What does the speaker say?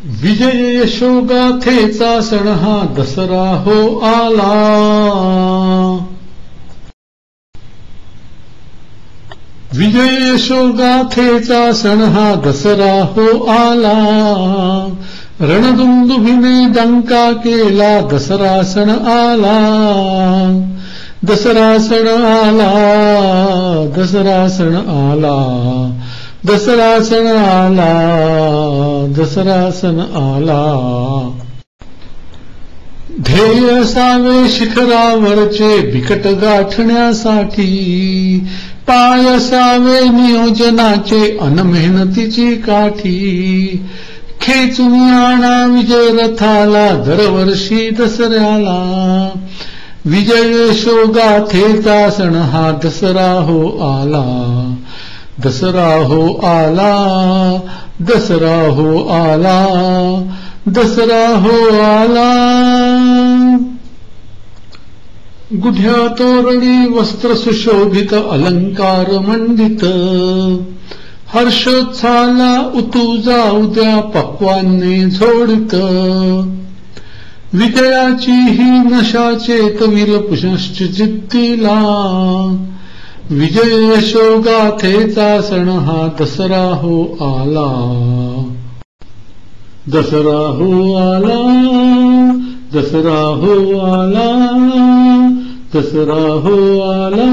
विजय यशोगाथेचा सण हा दसरा हो आला. विजय यशोगाथेचा सण हा दसरा हो आला. रणदुंदुभीने डंका केला दसरा सण आला. दसरा सण आला, दसरा सण आला, दसरा सण आला, दसरा सण आला. ध्येय असावे शिखरावरचे बिकट गाठण्यासाठी, पाय असावे नियोजनाचे अन मेहनतीची काठी. खेचून आणा विजय रथाला दरवर्षी दसऱ्याला. विजय यशोगाथेचा सण हा दसरा हो आला. दसरा हो आला, दसरा हो आला, दसरा हो आला. गुढ्या तोरणी वस्त्र सुशोभित अलंकार मंडित, हर्षोत्साहाला उतुजा उद्या पक्वान्ने झोडित. विजयाची ही नशा चेतवीर पुनश्च जिद्दीला. विजय यशोगाथेचा सण हा दसरा हो आला. दसरा हो आला, दसरा हो आला, दसरा हो आला.